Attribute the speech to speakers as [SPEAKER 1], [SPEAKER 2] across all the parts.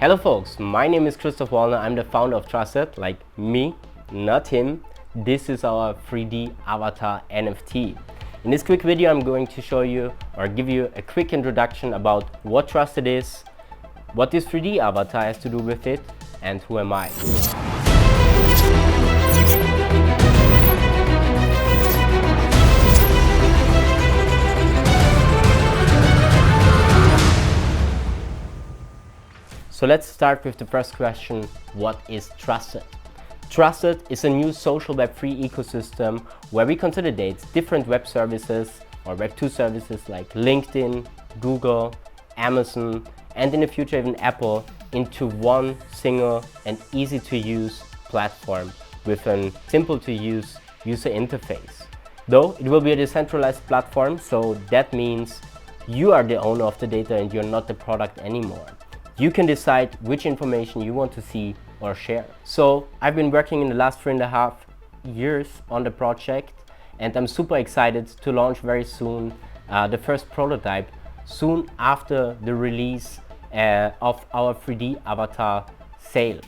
[SPEAKER 1] Hello folks, my name is Christoph Wallner. I'm the founder of Trusted, like me, not him. This is our 3D avatar NFT. In this quick video, I'm going to show you or give you a quick introduction about what Trusted is, what this 3D avatar has to do with it, and who am I. So let's start with the first question, what is Trusted? Trusted is a new social Web3 ecosystem where we consolidate different web services or Web2 services like LinkedIn, Google, Amazon, and in the future even Apple into one single and easy to use platform with a simple to use user interface. Though it will be a decentralized platform, so that means you are the owner of the data and you're not the product anymore. You can decide which information you want to see or share. So I've been working in the last 3.5 years on the project, and I'm super excited to launch very soon the first prototype soon after the release of our 3D avatar sale.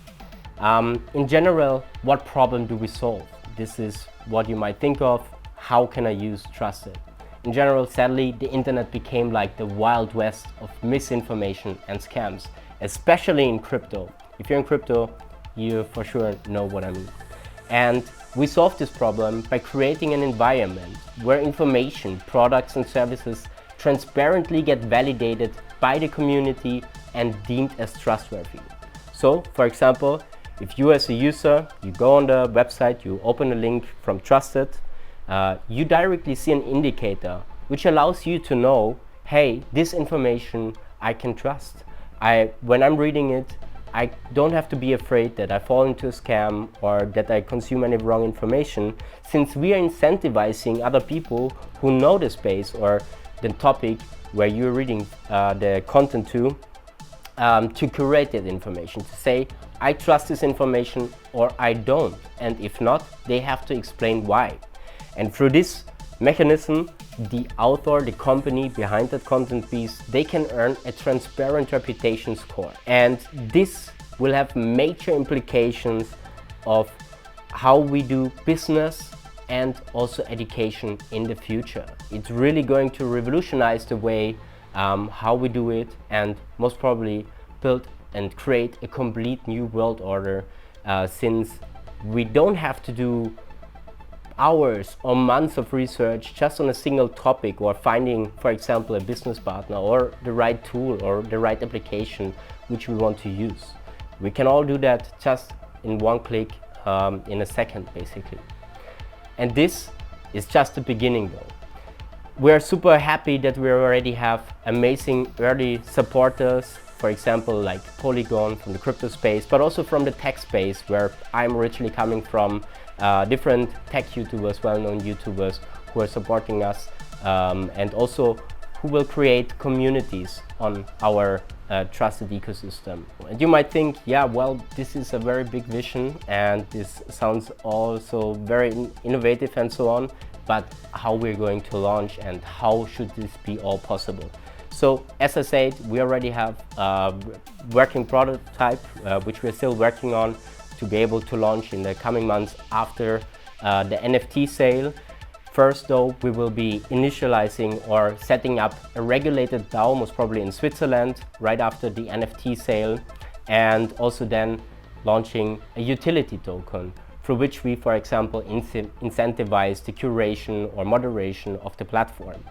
[SPEAKER 1] In general, what problem do we solve? This is what you might think of. How can I use Trusted? In general, sadly, the internet became like the Wild West of misinformation and scams, especially in crypto. If you're in crypto, you for sure know what I mean. And we solved this problem by creating an environment where information, products and services transparently get validated by the community and deemed as trustworthy. So, for example, if you as a user, you go on the website, you open a link from Trusted, you directly see an indicator which allows you to know, hey, this information I can trust. When I'm reading it, I don't have to be afraid that I fall into a scam or that I consume any wrong information, since we are incentivizing other people who know the space or the topic where you're reading the content to curate that information, to say, I trust this information or I don't. And if not, they have to explain why. And through this mechanism, the author, the company behind that content piece, they can earn a transparent reputation score. And this will have major implications of how we do business and also education in the future. It's really going to revolutionize the way how we do it, and most probably build and create a complete new world order, since we don't have to do hours or months of research just on a single topic or finding, for example, a business partner or the right tool or the right application which we want to use. We can all do that just in one click, in a second basically. And this is just the beginning though. We're super happy that we already have amazing early supporters, for example like Polygon from the crypto space, but also from the tech space where I'm originally coming from. Different tech YouTubers, well-known YouTubers who are supporting us, and also who will create communities on our Trusted ecosystem. And you might think, yeah, well, this is a very big vision and this sounds also very innovative and so on, but how we're going to launch and how should this be all possible? So as I said, we already have a working prototype which we're still working on to be able to launch in the coming months after the NFT sale. First though, we will be initializing or setting up a regulated DAO, most probably in Switzerland, right after the NFT sale, and also then launching a utility token through which we, for example, incentivize the curation or moderation of the platform.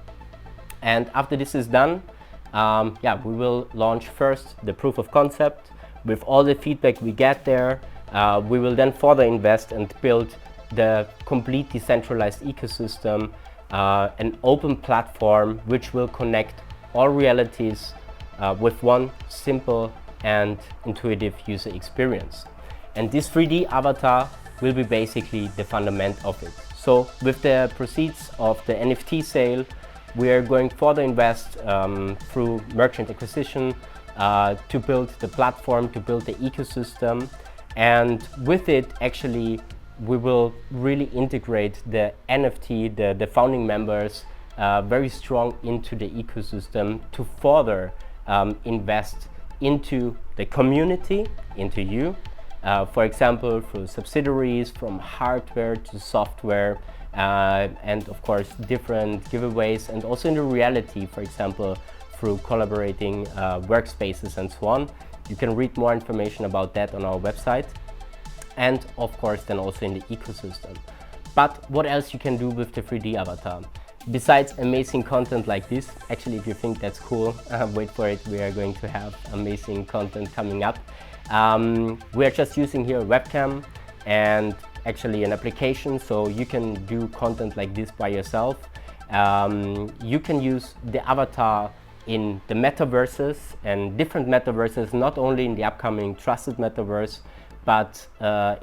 [SPEAKER 1] And after this is done, we will launch first the proof of concept. With all the feedback we get there, we will then further invest and build the complete decentralized ecosystem, an open platform which will connect all realities with one simple and intuitive user experience. And this 3D avatar will be basically the fundament of it. So with the proceeds of the NFT sale, we are going further invest through merchant acquisition to build the platform, to build the ecosystem. And with it, actually, we will really integrate the NFT, the founding members, very strong into the ecosystem to further invest into the community, into you. For example, through subsidiaries, from hardware to software, and of course different giveaways, and also in the reality, for example, through collaborating workspaces and so on. You can read more information about that on our website, and of course then also in the ecosystem. But what else you can do with the 3D avatar? Besides amazing content like this, actually if you think that's cool, wait for it, we are going to have amazing content coming up. We are just using here a webcam and actually an application, so you can do content like this by yourself. You can use the avatar in the metaverses and different metaverses, not only in the upcoming Trusted Metaverse, but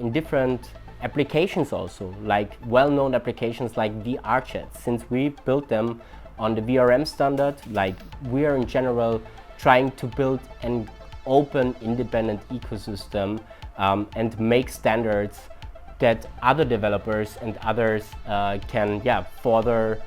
[SPEAKER 1] in different applications also, like well-known applications like VRChat. Since we built them on the VRM standard, like we are in general trying to build an open, independent ecosystem and make standards that other developers and others can further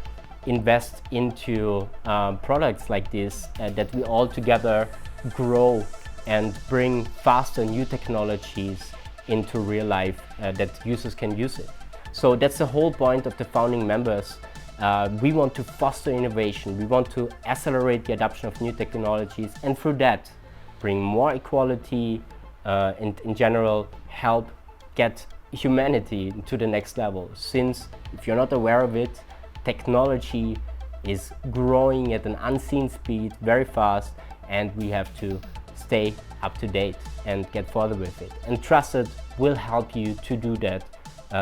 [SPEAKER 1] invest into products like this, that we all together grow and bring faster new technologies into real life that users can use it. So that's the whole point of the founding members. We want to foster innovation, we want to accelerate the adoption of new technologies, and through that bring more equality and in general help get humanity to the next level. Since if you're not aware of it, technology is growing at an unseen speed very fast, and we have to stay up to date and get further with it. And Trusted will help you to do that,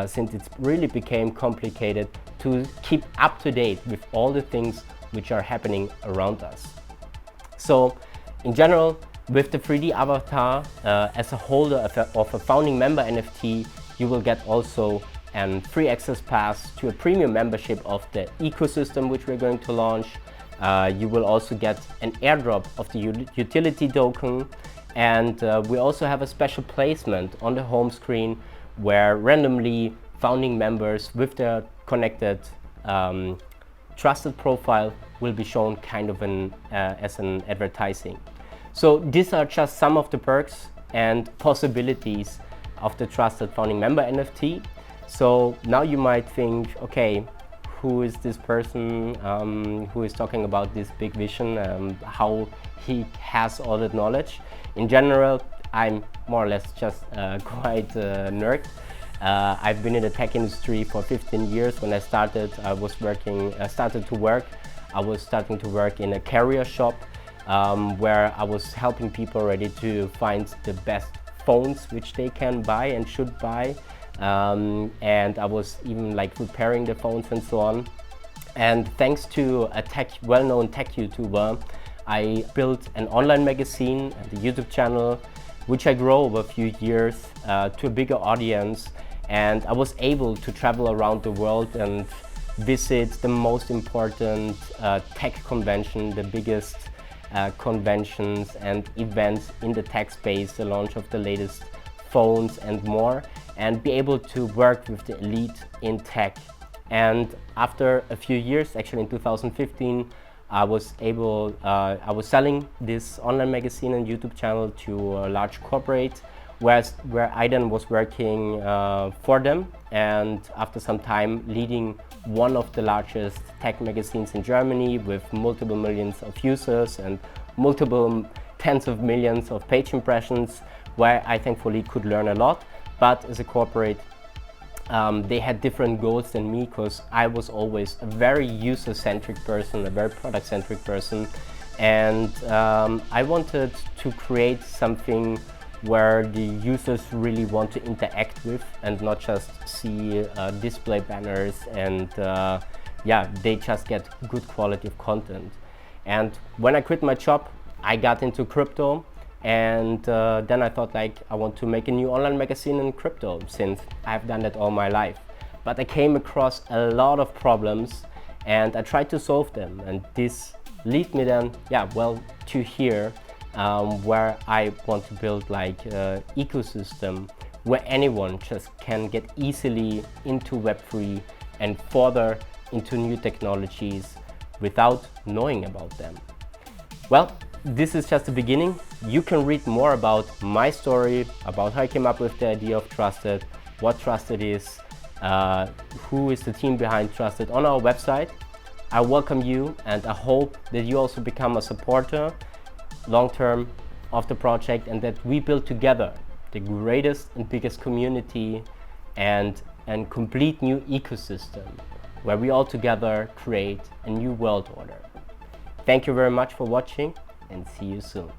[SPEAKER 1] since it really became complicated to keep up to date with all the things which are happening around us. So in general, with the 3D avatar, as a holder of a founding member NFT, you will get also a free access pass to a premium membership of the ecosystem which we're going to launch. You will also get an airdrop of the utility token, and we also have a special placement on the home screen where randomly founding members with their connected Trusted profile will be shown kind of as an advertising. So these are just some of the perks and possibilities of the Trusted founding member NFT. So now you might think, okay, who is this person who is talking about this big vision, how he has all that knowledge? In general, I'm more or less just quite a nerd. I've been in the tech industry for 15 years. When I started, I was starting to work in a carrier shop where I was helping people already to find the best phones which they can buy and should buy. And I was even like repairing the phones and so on. And thanks to a well-known tech YouTuber, I built an online magazine and a YouTube channel, which I grew over a few years to a bigger audience. And I was able to travel around the world and visit the most important tech convention, the biggest conventions and events in the tech space, the launch of the latest phones and more, and be able to work with the elite in tech. And after a few years, actually in 2015, I was selling this online magazine and YouTube channel to a large corporate, where I then was working for them, and after some time leading one of the largest tech magazines in Germany with multiple millions of users and multiple tens of millions of page impressions, where I thankfully could learn a lot. But as a corporate, they had different goals than me, because I was always a very user-centric person, a very product-centric person, and I wanted to create something where the users really want to interact with and not just see display banners and they just get good quality of content. And when I quit my job, I got into crypto, and then I thought, like, I want to make a new online magazine in crypto, since I've done that all my life. But I came across a lot of problems and I tried to solve them, and this lead me then to here, where I want to build like an ecosystem where anyone just can get easily into Web3 and further into new technologies without knowing about them. Well, this is just the beginning. You can read more about my story, about how I came up with the idea of Trusted, what Trusted is, who is the team behind Trusted on our website. I welcome you, and I hope that you also become a supporter long-term of the project, and that we build together the greatest and biggest community and complete new ecosystem where we all together create a new world order. Thank you very much for watching, and see you soon.